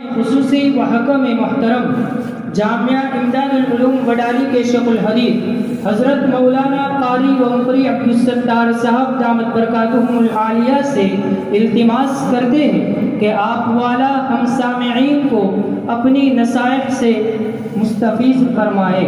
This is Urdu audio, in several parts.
خصوصی و حکم محترم جامعہ امداد العلوم وڈالی کے شیخ الحدیث حضرت مولانا قاری و مقری عبدالستار صاحب دامت برکاتہم العالیہ سے التماس کرتے ہیں کہ آپ والا ہم سامعین کو اپنی نصائح سے مستفیض فرمائے۔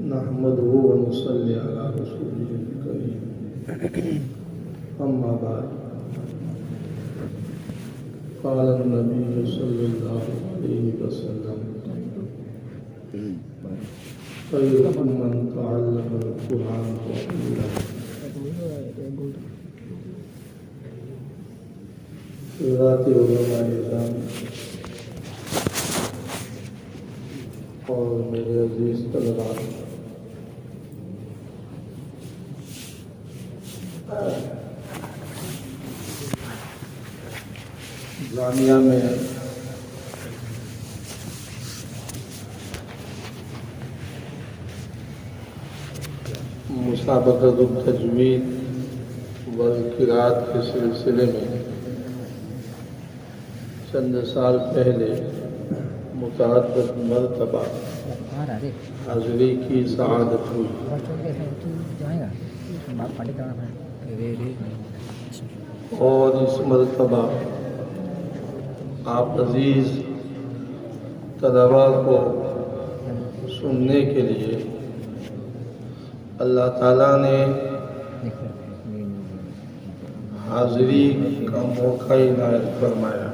نحمده ونصلي على رسوله الكريم أما بعد قال النبي صلى الله عليه وسلم خيركم من تعلم القرآن وعلمه۔ حضرات علماء اعظام اور میرے عزیز طلباء، جامعہ میں مسابقۃ التجوید والقراءت کے سلسلے میں چند سال پہلے متعدد مرتبہ حاضری کی سعادت ہوئی، اور اس مرتبہ آپ عزیز طلباء کو سننے کے لیے اللہ تعالیٰ نے حاضری کا موقع عنایت فرمایا۔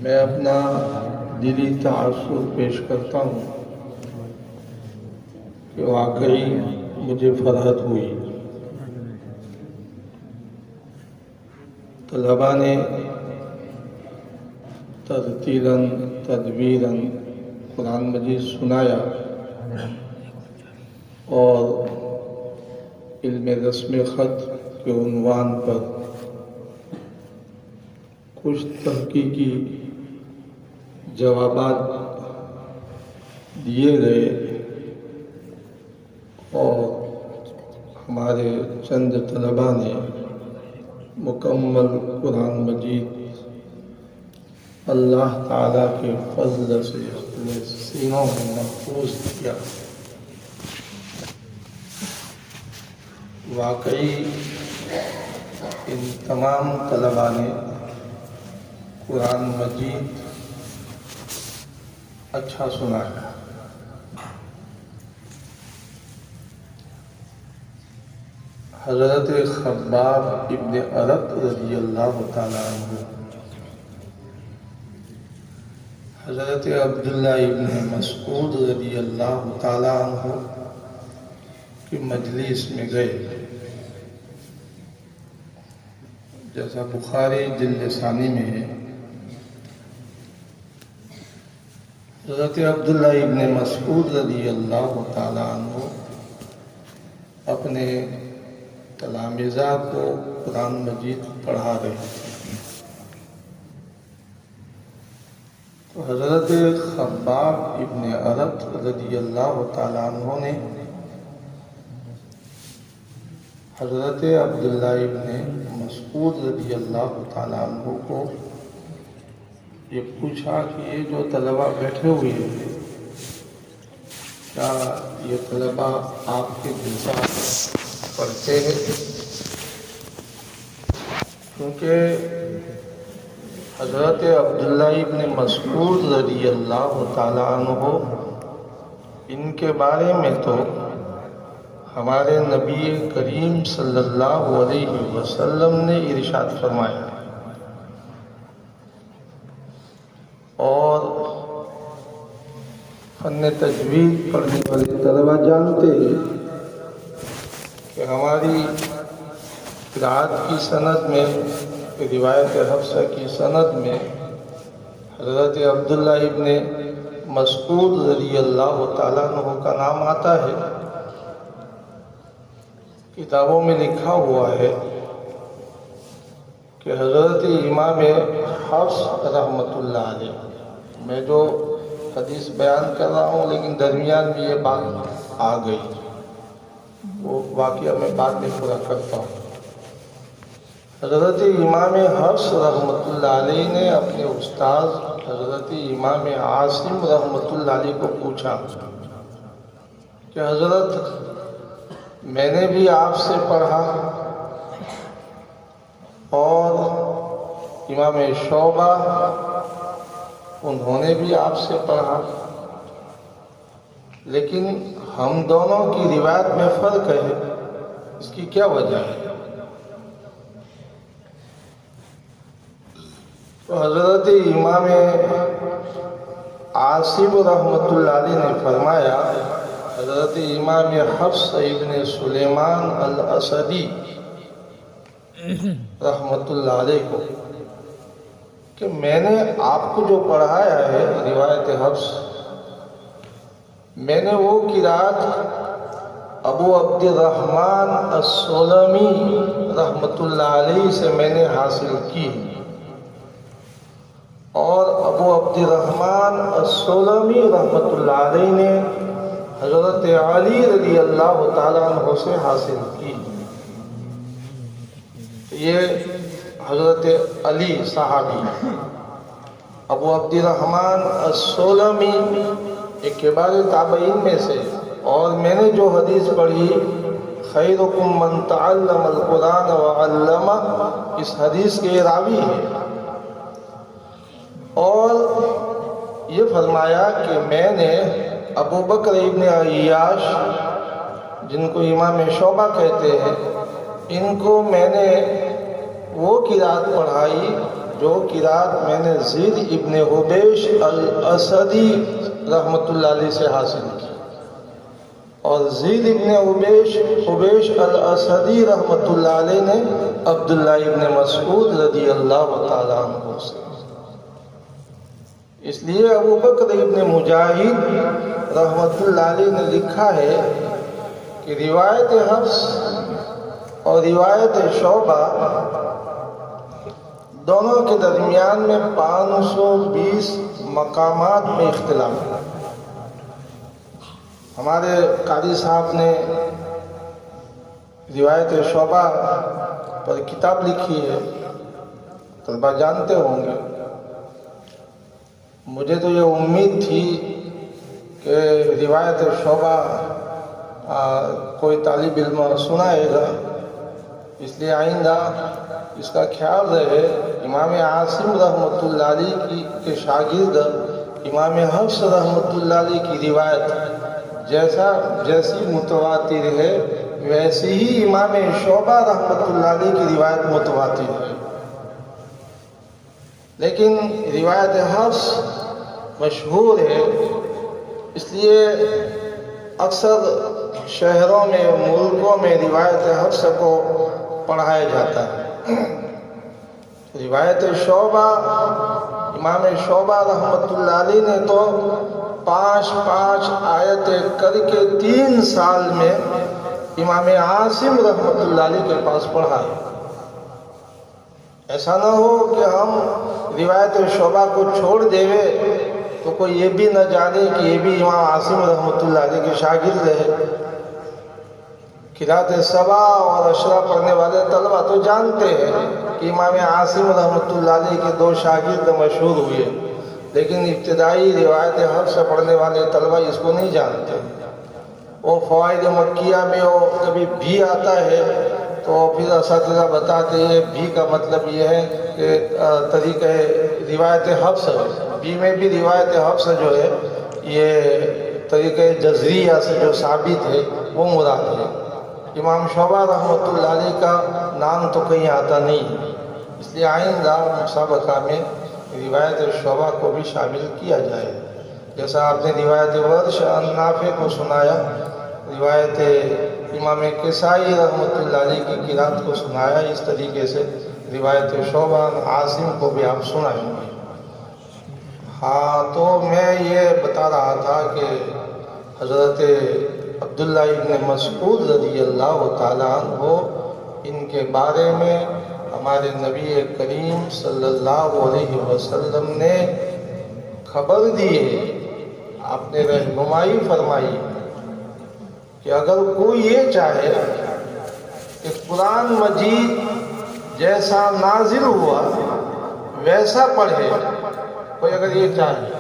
میں اپنا دلی تعصب پیش کرتا ہوں کہ واقعی مجھے فرحت ہوئی۔ طلباء نے ترتیلاً تدبیراً قرآن مجید سنایا اور علم رسم خط کے عنوان پر کچھ تحقیقی جوابات دیے گئے، اور ہمارے چند طلباء نے مکمل قرآن مجید اللہ تعالیٰ کے فضل سے اپنے سینوں میں محفوظ کیا۔ واقعی ان تمام طلباء نے قرآن مجید اچھا سنایا۔ حضرت خباب ابن ارت رضی اللہ تعالیٰ عنہ، حضرت عبداللہ ابن مسعود رضی اللہ تعالیٰ عنہ کی مجلس میں گئے، جیسا بخاری جلد ثانی میں ہے۔ حضرت عبداللہ ابن مسعود رضی اللہ تعالیٰ عنہ اپنے تلامذہ کو قرآن مجید پڑھا رہے تھے، تو حضرت خباب ابن ارت رضی اللہ تعالیٰ عنہ نے حضرت عبداللہ ابن مسعود رضی اللہ تعالیٰ عنہ کو یہ پوچھا کہ یہ جو طلباء بیٹھے ہوئے ہیں، کیا یہ طلباء آپ کے جلسہ پڑھتے ہیں؟ کیونکہ حضرت عبداللہ ابن مسعود رضی اللہ تعالیٰ عنہ، ان کے بارے میں تو ہمارے نبی کریم صلی اللہ علیہ وسلم نے ارشاد فرمایا، اور فن تجوید پڑھنے والے طلباء جانتے ہیں کہ ہماری قرأت کی سند میں، روایت حفصہ کی سند میں حضرت عبداللہ ابن مسعود رضی اللہ تعالیٰ عنہ کا نام آتا ہے۔ کتابوں میں لکھا ہوا ہے کہ حضرت امام حفص رحمۃ اللہ علیہ، میں جو حدیث بیان کر رہا ہوں لیکن درمیان میں یہ بات آ گئی، وہ واقعہ میں بعد میں پورا کرتا ہوں۔ حضرت امام حفص رحمۃ اللہ علیہ نے اپنے استاد حضرت امام عاصم رحمۃ اللہ علیہ کو پوچھا کہ حضرت میں نے بھی آپ سے پڑھا اور امام شعبہ انہوں نے بھی آپ سے پڑھا، لیکن ہم دونوں کی روایت میں فرق ہے، اس کی کیا وجہ ہے؟ تو حضرت امام عاصم رحمۃ اللہ علیہ نے فرمایا حضرت امام حفص ابن سلیمان الاسدی رحمۃ اللہ علیہ کو کہ میں نے آپ کو جو پڑھایا ہے روایت حفص، میں نے وہ قرأت ابو عبد الرحمن السلمی رحمۃ اللہ علیہ سے میں نے حاصل کی، اور ابو عبد الرحمن السلمی رحمۃ اللہ علیہ نے حضرت علی رضی اللہ تعالیٰ عنہ سے حاصل کی۔ یہ حضرت علی صحابی، ابو عبد الرحمن السلمی ایک کبار تابعین میں سے، اور میں نے جو حدیث پڑھی خیرکم من تعلم القرآن وعلمہ، اس حدیث کے راوی ہے، اور یہ فرمایا کہ میں نے ابو بکر ابن عیاش، جن کو امام شعبہ کہتے ہیں، ان کو میں نے وہ قرأت پڑھائی جو قرأت میں نے زید ابن حبیش الاسدی رحمۃ اللہ علیہ سے حاصل کی، اور زید ابن حبیش الاسدی رحمۃ اللہ علیہ نے عبداللہ ابن مسعود رضی اللہ تعالیٰ عنہ سے۔ اس لیے ابو بکر ابن مجاہد رحمۃ اللہ علیہ نے لکھا ہے کہ روایت حفص اور روایت شعبہ دونوں کے درمیان میں 520 مقامات میں اختلاف ہے۔ ہمارے قاری صاحب نے روایت شعبہ پر کتاب لکھی ہے، طلبہ جانتے ہوں گے۔ مجھے تو یہ امید تھی کہ روایت شعبہ کوئی طالب علم سنائے گا، اس لیے آئندہ اس کا خیال رہے امام عاصم رحمۃ اللہ علیہ کے شاگرد امام حفص رحمۃ اللہ علیہ کی روایت جیسی متواتر ہے، ویسی ہی امام شعبہ رحمۃ اللہ علیہ کی روایت متواتر ہے، لیکن روایت حفص مشہور ہے، اس لیے اکثر شہروں میں، ملکوں میں روایت حفص کو پڑھایا جاتا ہے۔ روایت شعبہ، امام شعبہ رحمۃ اللہ علیہ نے تو 5 آیتیں کر کے 3 سال میں امام عاصم رحمۃ اللہ علیہ کے پاس پڑھا۔ ایسا نہ ہو کہ ہم روایت شعبہ کو چھوڑ دیوے تو کوئی یہ بھی نہ جانے کہ یہ بھی امام عاصم رحمۃ اللہ علیہ کے شاگرد ہے۔ قرأت سبع اور اشرا پڑھنے والے طلبہ تو جانتے ہیں کہ امام عاصم رحمۃ اللہ علیہ کے 2 شاگرد مشہور ہوئے، لیکن ابتدائی روایت حفص پڑھنے والے طلبہ اس کو نہیں جانتے۔ وہ فوائد مکیہ میں وہ کبھی بھی آتا ہے تو پھر اساتذہ بتاتے ہیں بھی کا مطلب یہ ہے کہ طریقہ روایت حفص ہے، بھی میں بھی روایت حفص جو ہے یہ طریقہ جزریہ سے جو ثابت ہے وہ مراد ہے۔ امام شعبہ رحمۃ اللہ علیہ کا نام تو کہیں آتا نہیں، اس لیے آئندہ مسابقہ میں روایت شعبہ کو بھی شامل کیا جائے، جیسا آپ نے روایت ورش عن نافع کو سنایا، روایت امام کسائی رحمۃ اللہ علیہ کی قرات کو سنایا، اس طریقے سے روایت شعبان عاصم کو بھی آپ سنائیں گے۔ ہاں، تو میں یہ بتا رہا تھا کہ حضرت عبداللہ ابن مسعود رضی اللہ تعالیٰ عنہ، ان کے بارے میں ہمارے نبی کریم صلی اللہ علیہ وسلم نے خبر دی ہے، آپ نے رہنمائی فرمائی کہ اگر کوئی یہ چاہے کہ قرآن مجید جیسا نازل ہوا ویسا پڑھے، کوئی اگر یہ چاہے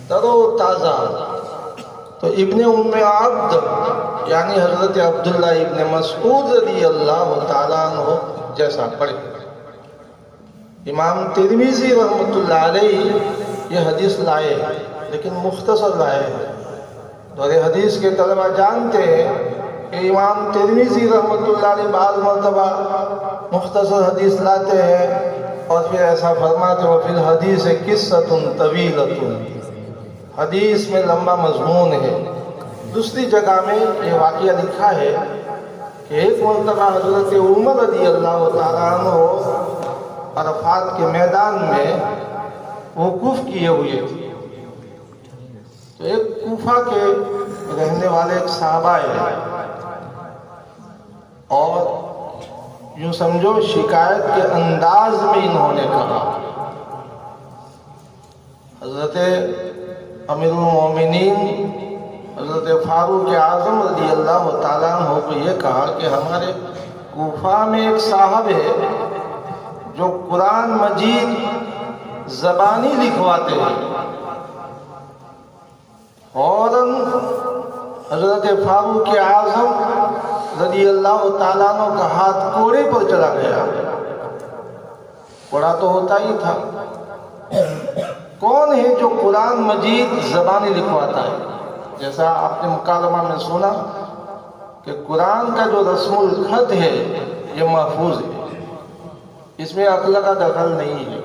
تر و تازہ، تو ابن ام عبد یعنی حضرت عبداللہ ابن مسعود رضی اللہ تعالیٰ عنہ جیسا پڑھے۔ امام ترمذی رحمۃ اللہ علیہ یہ حدیث لائے لیکن مختصر لائے ہیں۔ دور حدیث کے طلبہ جانتے ہیں کہ امام ترمذی رحمۃ اللہ علیہ بعض مرتبہ مختصر حدیث لاتے ہیں اور پھر ایسا فرماتے وہ فی الحدیث قصۃ طویلۃ، حدیث میں لمبا مضمون ہے۔ دوسری جگہ میں یہ واقعہ لکھا ہے کہ ایک مرتبہ حضرت عمر رضی اللہ تعالیٰ عنہ عرفات کے میدان میں وقوف کیے ہوئے تھے، تو ایک کوفہ کے رہنے والے ایک صحابہ ہیں اور یوں سمجھو شکایت کے انداز میں انہوں نے کہا، حضرت امیر المومنین حضرت فاروق اعظم رضی اللہ تعالیٰ عنہ کو یہ کہا کہ ہمارے کوفہ میں ایک صاحب ہے جو قرآن مجید زبانی لکھواتے ہیں۔ فوراً حضرت فاروق اعظم رضی اللہ تعالیٰ عنہ کا ہاتھ کوڑے پر چلا گیا، کوڑا تو ہوتا ہی تھا۔ کون ہے جو قرآن مجید زبانی لکھواتا ہے؟ جیسا آپ نے مکالمہ میں سنا کہ قرآن کا جو رسم الخط ہے یہ محفوظ ہے، اس میں عقل کا دخل نہیں ہے۔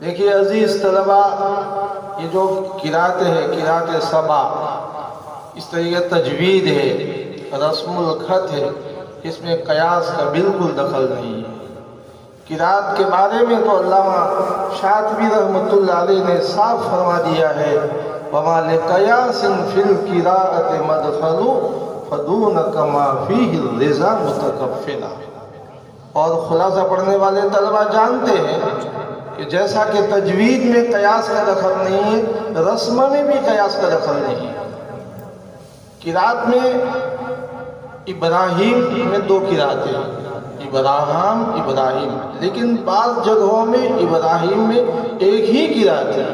دیکھیے عزیز طلبہ، یہ جو قرات ہے، قرات سبع، اس طریقے تجوید ہے، رسم الخط ہے، اس میں قیاس کا بالکل دخل نہیں ہے۔ قرات کے بارے میں تو علامہ شاطبی رحمۃ اللہ علیہ نے صاف فرما دیا ہے وَمَا لِقَيَاسٍ فِي الْقِرَاءَةِ مَدْخَلُ فَدُونَكَ مَا فِيهِ الرِّضَا مُتَكَفِّلًا۔ اور خلاصہ پڑھنے والے طلبہ جانتے ہیں کہ جیسا کہ تجوید میں قیاس کا دخل نہیں ہے، رسم میں بھی قیاس کا دخل نہیں ہے۔ قرات میں ابراہیم میں دو قرات ہیں، ابراہیم، لیکن بعض جگہوں میں ابراہیم میں ایک ہی قرات ہے۔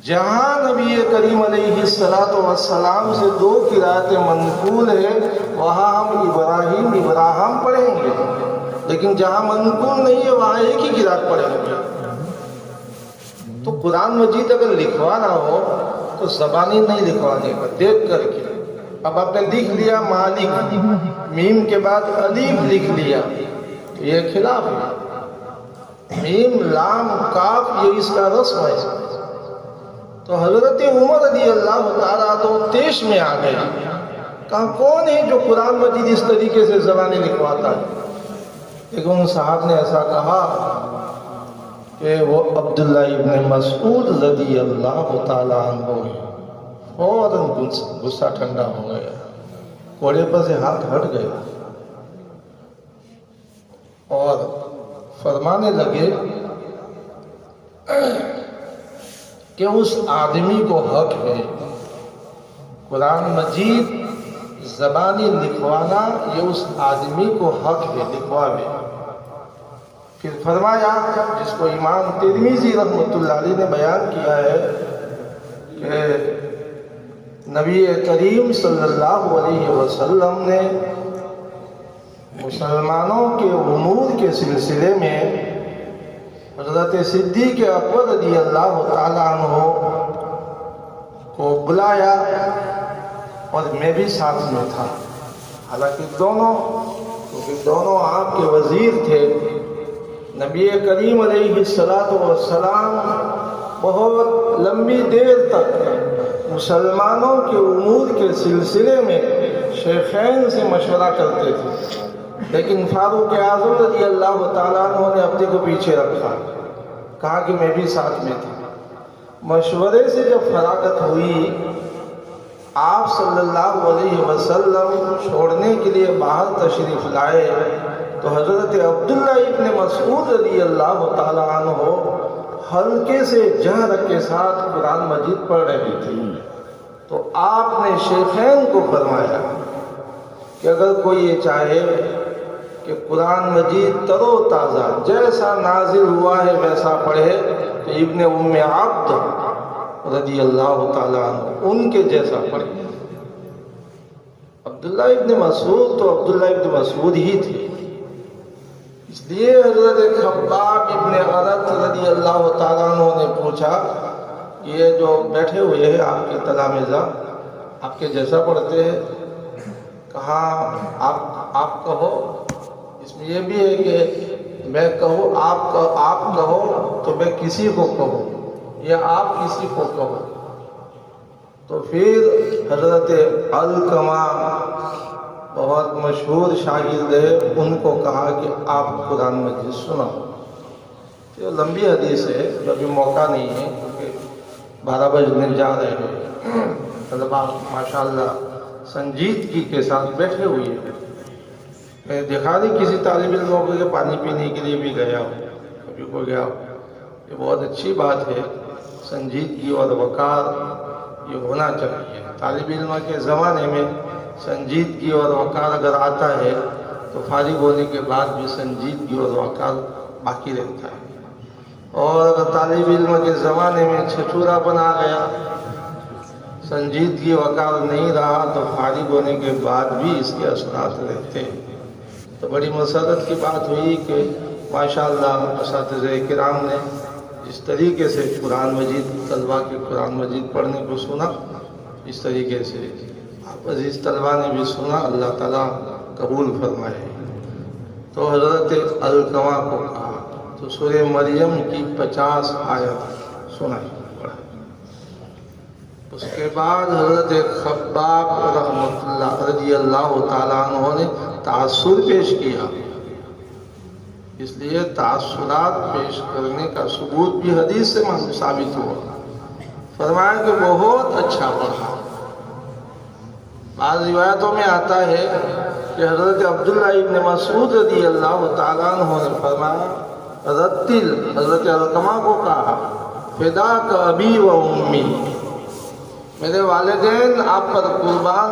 جہاں نبی کریم علیہ السلام سے دو قراتیں منقول ہیں وہاں ہم ابراہیم پڑھیں گے، لیکن جہاں منقول نہیں ہے وہاں ایک ہی قرات پڑھیں گے۔ تو قرآن مجید اگر لکھوانا ہو تو زبانی نہیں لکھوانے کا، دیکھ کر کے۔ اب آپ نے لکھ لیا مالک، میم کے بعد الف لکھ لیا، تو یہ خلاف ہے۔ میم لام کاف یہ اس کا رسم ہے۔ تو حضرت عمر رضی اللہ تعالیٰ تو تیش میں آ گئے، کہا کون ہے جو قرآن مجید اس طریقے سے زبانی لکھواتا ہے؟ لیکن ان صاحب نے ایسا کہا کہ وہ عبداللہ ابن مسعود رضی اللہ تعالیٰ عنہ ہے۔ فوراً غصہ ٹھنڈا ہو گیا، کوڑے پر سے ہاتھ ہٹ گیا اور فرمانے لگے کہ اس آدمی کو حق ہے قرآن مجید زبانی لکھوانا، یہ اس آدمی کو حق ہے، لکھواوے۔ پھر فرمایا، جس کو امام ترمذی رحمۃ اللہ علیہ نے بیان کیا ہے کہ نبی کریم صلی اللہ علیہ وسلم نے مسلمانوں کے امور کے سلسلے میں حضرت صدیق اکبر رضی اللہ تعالیٰ عنہ کو بلایا اور میں بھی ساتھ میں تھا، حالانکہ دونوں آپ کے وزیر تھے۔ نبی کریم علیہ السلام بہت لمبی دیر تک مسلمانوں کے امور کے سلسلے میں شیخین سے مشورہ کرتے تھے، لیکن فاروق اعظم رضی اللہ تعالیٰ عنہ نے اپنے کو پیچھے رکھا، کہا کہ میں بھی ساتھ میں تھا۔ مشورے سے جب فراغت ہوئی، آپ صلی اللہ علیہ وسلم چھوڑنے کے لیے باہر تشریف لائے تو حضرت عبداللہ ابن مسعود رضی اللہ تعالیٰ عنہ ہلکے سے جہر کے ساتھ قرآن مجید پڑھ رہے تھے۔ تو آپ نے شیخین کو فرمایا کہ اگر کوئی یہ چاہے کہ قرآن مجید تر و تازہ جیسا نازل ہوا ہے ویسا پڑھے تو ابن ام عبد رضی اللہ تعالیٰ عنہ ان کے جیسا پڑھے۔ عبداللہ ابن مسعود تو عبداللہ ابن مسعود ہی تھے، اس لیے حضرت خباب ابن عرط رضی اللہ تعالیٰ عنہ نے پوچھا، یہ جو بیٹھے ہوئے ہیں آپ کے تلامذہ آپ کے جیسا پڑھتے ہیں؟ کہا آپ کہو، اس میں یہ بھی ہے کہ میں کہوں آپ کہو تو میں کسی کو کہوں یا آپ کسی کو کہو۔ تو پھر حضرت علقمہ بہت مشہور شاگرد ہے، ان کو کہا کہ آپ قرآن مجید سناؤ۔ یہ لمبی حدیث ہے، ابھی موقع نہیں ہے کیونکہ 12 بجنے جا رہے ہیں۔ طلباء ماشاءاللہ سنجیدگی کے ساتھ بیٹھے ہوئے ہیں۔ میں دیکھا نہیں کسی طالب علموں کو کہ پانی پینے کے لیے بھی گیا ہو، کبھی کو گیا ہو۔ یہ بہت اچھی بات ہے، سنجیدگی اور وقار یہ ہونا چاہیے۔ طالب علم کے زمانے میں سنجیدگی اور وقار اگر آتا ہے تو فارغ ہونے کے بعد بھی سنجیدگی اور وقار باقی رہتا ہے، اور اگر طالب علم کے زمانے میں چھچورا بنا گیا، سنجیدگی وقار نہیں رہا تو فارغ ہونے کے بعد بھی اس کے اثرات رہتے ہیں۔ تو بڑی مسرت کی بات ہوئی کہ ماشاءاللہ اساتذہ کرام نے جس طریقے سے قرآن مجید طلباء کے قرآن مجید پڑھنے کو سنا، اس طریقے سے آپ عزیز طلباء نے بھی سنا، اللہ تعالیٰ قبول فرمائے۔ تو حضرت علقمہ کو کہا تو سورہ مریم کی 50 آیت سنائی پڑھا۔ اس کے بعد حضرت خباب رحمۃ اللہ رضی اللہ تعالیٰ عنہ نے تأثر پیش کیا، اس لیے تأثرات پیش کرنے کا ثبوت بھی حدیث سے ثابت ہوا۔ فرمایا کہ بہت اچھا پڑھا۔ بعض روایتوں میں آتا ہے کہ حضرت عبداللہ ابن مسعود رضی اللہ تعالیٰ عنہ نے فرمایا رتل، حضرت علقمہ کو کہا فداک ابی و امی، میرے والدین آپ پر قربان،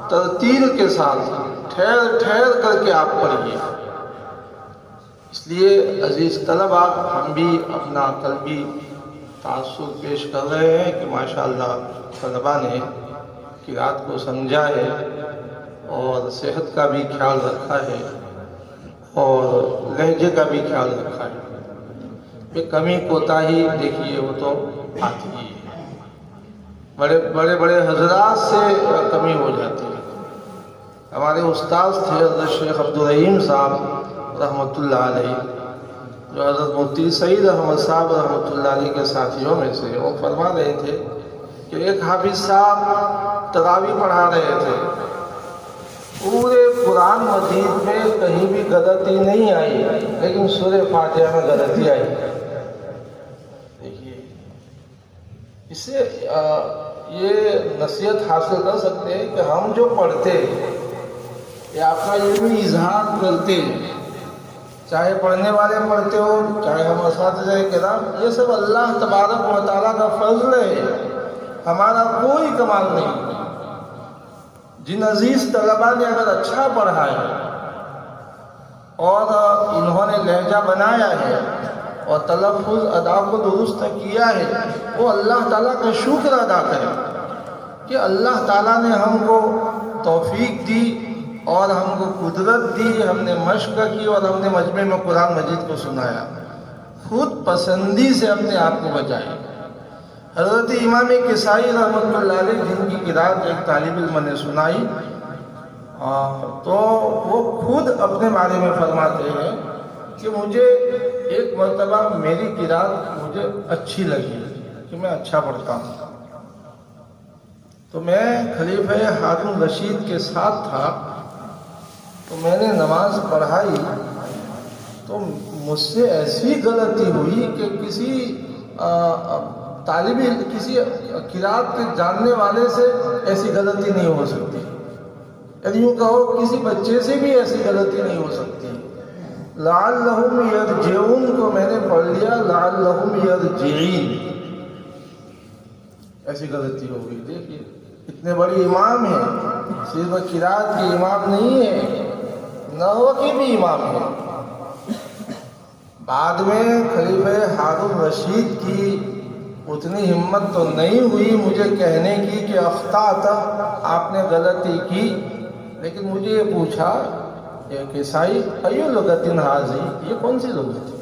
ترتیل کے ساتھ ٹھہر ٹھہر کر کے آپ پڑھیے۔ اس لیے عزیز طلباء ہم بھی اپنا قلبی تأثر پیش کر رہے ہیں کہ ماشاءاللہ طلباء نے قرأت کو سمجھا ہے اور صحت کا بھی خیال رکھا ہے اور لہجے کا بھی خیال رکھا ہے۔ یہ کمی کوتاہی دیکھیے وہ تو آتی ہی ہے، بڑے حضرات سے کمی ہو جاتی ہے۔ ہمارے استاذ تھے حضرت شیخ عبدالرحیم صاحب رحمۃ اللہ علیہ، جو حضرت مفتی سعید احمد صاحب رحمۃ اللہ علیہ کے ساتھیوں میں سے، وہ فرما رہے تھے کہ ایک حافظ صاحب تراویح پڑھا رہے تھے، پورے قرآن مجید میں کہیں بھی غلطی نہیں آئی لیکن سورہ فاتحہ میں غلطی آئی۔ دیکھیے اس سے یہ نصیحت حاصل کر سکتے ہیں کہ ہم جو پڑھتے یا اپنا علمی اظہار کرتے، چاہے پڑھنے والے پڑھتے ہو چاہے ہم اساتذہ کرام، یہ سب اللہ تبارک و تعالیٰ کا فضل ہے، ہمارا کوئی کمال نہیں۔ جن عزیز طلباء نے اگر اچھا پڑھا ہے اور انہوں نے لہجہ بنایا ہے اور تلفظ ادا کو درست کیا ہے، وہ اللہ تعالیٰ کا شکر ادا کرے کہ اللہ تعالیٰ نے ہم کو توفیق دی اور ہم کو قدرت دی، ہم نے مشق کی اور ہم نے مجمع میں قرآن مجید کو سنایا، خود پسندی سے اپنے آپ کو بچایا۔ حضرت امام کسائی رحمۃ اللہ علیہ جن کی قرأت ایک طالب علم نے سنائی تو وہ خود اپنے بارے میں فرماتے ہیں کہ مجھے ایک مرتبہ میری قرأت مجھے اچھی لگی کہ میں اچھا پڑھتا ہوں، تو میں خلیفہ ہارون رشید کے ساتھ تھا، تو میں نے نماز پڑھائی تو مجھ سے ایسی غلطی ہوئی کہ کسی طالب علم، کسی قرات کے جاننے والے سے ایسی غلطی نہیں ہو سکتی، یعنی یوں کہو کسی بچے سے بھی ایسی غلطی نہیں ہو سکتی۔ لعلہم یرجعون کو میں نے پڑھ لیا لعلہم یرجعین، ایسی غلطی ہو گئی۔ دیکھیے اتنے بڑی امام ہیں، صرف قرات کے امام نہیں ہے، نحو کے بھی امام ہیں۔ بعد میں خلیفہ ہارون رشید کی اتنی ہمت تو نہیں ہوئی مجھے کہنے کی کہ اخطأت، آپ نے غلطی کی، لیکن مجھے یہ پوچھا ایک عیسائی ایو لغت حاضی، یہ کون سی لغت ہے؟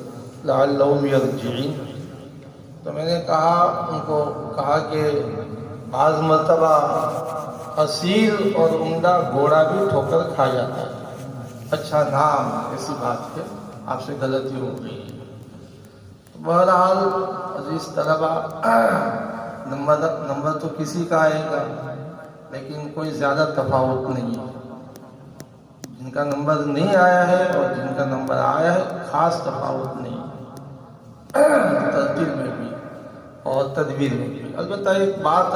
لعلہم یرجعین۔ تو میں نے ان کو کہا کہ بعض مرتبہ اصیل اور عمدہ گھوڑا بھی ٹھوکر کھا جاتا ہے، اچھا نام، ایسی بات ہے، آپ سے غلطی ہو گئی۔ بہرحال عزیز طلبہ، نمبر تو کسی کا آئے گا، لیکن کوئی زیادہ تفاوت نہیں ہے۔ جن کا نمبر نہیں آیا ہے اور جن کا نمبر آیا ہے خاص تفاوت نہیں، ترتیب میں بھی اور تدبیر میں بھی۔ البتہ ایک بات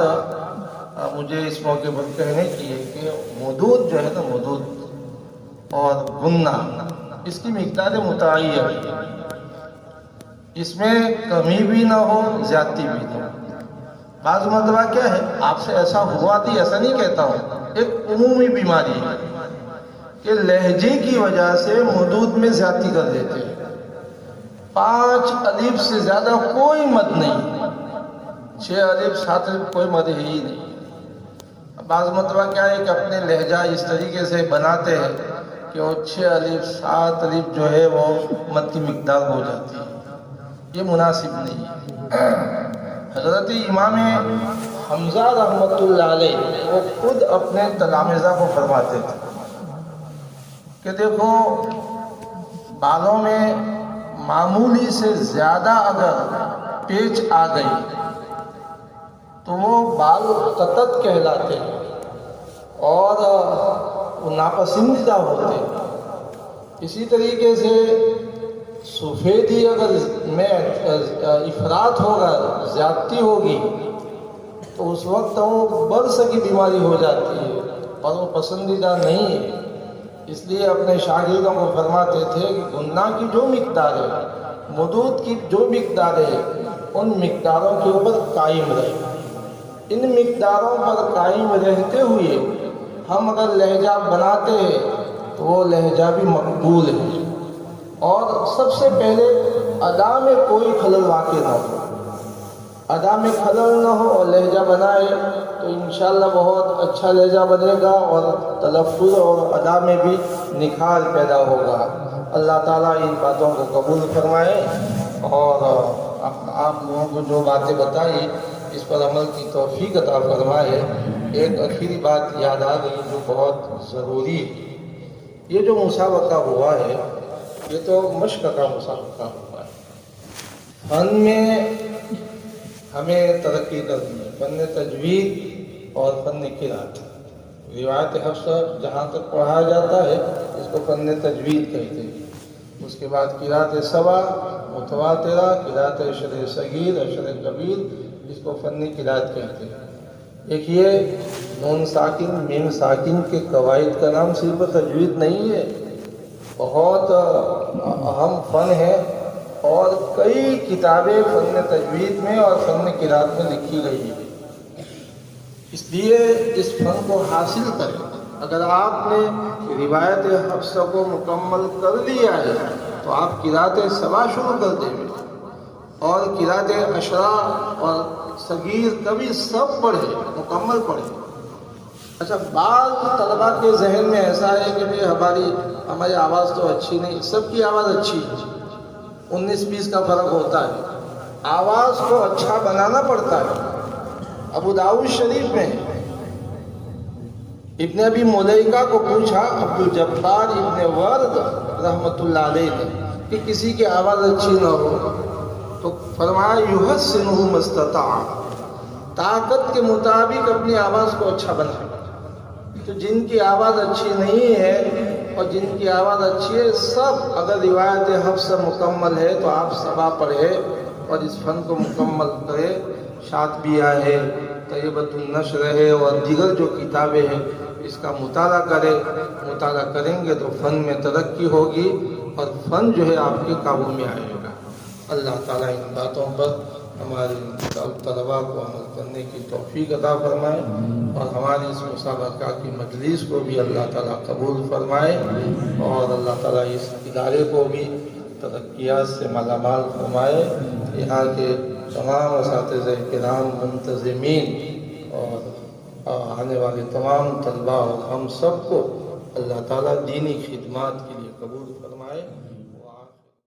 مجھے اس موقع پر کہنے کی ہے کہ مدود جو ہے نا، مدود اور غنہ، اس کی مقدار متعین، اس میں کمی بھی نہ ہو زیادتی بھی نہ ہو۔ بعض مرتبہ کیا ہے، آپ سے ایسا ہوا تھی ایسا نہیں کہتا ہوں، ایک عمومی بیماری ہے کہ لہجے کی وجہ سے مدود میں زیادتی کر دیتے ہیں۔ 5 الف سے زیادہ کوئی مد نہیں، 6 الف 7 الف کوئی مد ہی نہیں۔ بعض مرتبہ کیا ہے کہ اپنے لہجہ اس طریقے سے بناتے ہیں کہ وہ 6 الف 7 الف جو ہے وہ مد کی مقدار ہو جاتی ہے، یہ مناسب نہیں ہے۔ حضرت امام حمزہ رحمۃ اللہ علیہ وہ خود اپنے تلامذہ کو فرماتے تھے کہ دیکھو بالوں میں معمولی سے زیادہ اگر پیچ آ گئی تو وہ بال قطت کہلاتے ہیں اور وہ ناپسندیدہ ہوتے ہیں۔ اسی طریقے سے سفیدی اگر میں افراط ہوگا، زیادتی ہوگی، تو اس وقت وہ برس کی بیماری ہو جاتی ہے اور وہ پسندیدہ نہیں ہے۔ اس لیے اپنے شاگردوں کو فرماتے تھے کہ غنہ کی جو مقدار ہے، مدود کی جو مقدار ہے، ان مقداروں کے اوپر قائم رہے۔ ان مقداروں پر قائم رہتے ہوئے ہم اگر لہجہ بناتے ہیں تو وہ لہجہ بھی مقبول ہے، اور سب سے پہلے ادا میں کوئی خلل واقع نہ ہو، ادا میں خلل نہ ہو اور لہجہ بنائے تو انشاءاللہ بہت اچھا لہجہ بنے گا اور تلفظ اور ادا میں بھی نکھار پیدا ہوگا۔ اللہ تعالیٰ ان باتوں کو قبول فرمائے اور آپ لوگوں کو جو باتیں بتائی اس پر عمل کی توفیق عطا فرمائے۔ ایک آخری بات یاد آ گئی جو بہت ضروری ہے، یہ جو مسابقہ ہوا ہے یہ تو مشق کا مسابقہ ہوا ہے۔ فن میں ہمیں ترقی کرنی ہے، فن تجوید اور فن قرات۔ روایت حفصہ جہاں تک پڑھایا جاتا ہے اس کو فن تجوید کہتے ہیں۔ اس کے بعد قرات سبع، متواترہ، قرات اشر صغیر، اشر کبیر، اس کو فن قرات کہتے ہیں۔ ایک یہ نون ساکن میم ساکن کے قواعد کا نام صرف تجوید نہیں ہے، بہت اہم فن ہے اور کئی کتابیں فن تجوید میں اور فن قرات میں لکھی گئی ہیں۔ اس لیے اس فن کو حاصل کریں۔ اگر آپ نے روایت حفصہ کو مکمل کر لیا ہے تو آپ قرات سبع شروع کر دیں اور قرات اشرا اور صغیر کبھی سب پڑھیں، مکمل پڑھیں۔ اچھا، بعض طلباء کے ذہن میں ایسا ہے کہ ہماری آواز تو اچھی نہیں، سب کی آواز اچھی ہے، 19-20 کا فرق ہوتا ہے، آواز کو اچھا بنانا پڑتا ہے۔ ابو داؤد شریف میں ابن ابی ملیکہ کو پوچھا عبدالجبار ابن ورد رحمۃ اللہ علیہ نے کہ کسی کی آواز اچھی نہ ہو تو فرمایا یحسنہ ما استطاع، طاقت کے مطابق اپنی آواز کو اچھا بنائیں. تو جن کی آواز اچھی نہیں ہے اور جن کی آواز اچھی ہے، سب اگر روایت حفظ مکمل ہے تو آپ سبا پڑھے اور اس فن کو مکمل کرے. شاطبیہ ہے، طیبۃ النشر ہے اور دیگر جو کتابیں ہیں اس کا مطالعہ کرے. مطالعہ کریں گے تو فن میں ترقی ہوگی اور فن جو ہے آپ کے قابو میں آئے گا. اللہ تعالیٰ ان باتوں پر ہمارے طلباء کو عمل کرنے کی توفیق عطا فرمائے اور ہماری اس مسابقہ کی مجلس کو بھی اللہ تعالیٰ قبول فرمائے اور اللہ تعالیٰ اس ادارے کو بھی ترقیات سے مالا مال فرمائے. یہاں کے تمام اساتذہ کرام، منتظمین اور آنے والے تمام طلباء اور ہم سب کو اللہ تعالیٰ دینی خدمات کے لیے قبول فرمائے.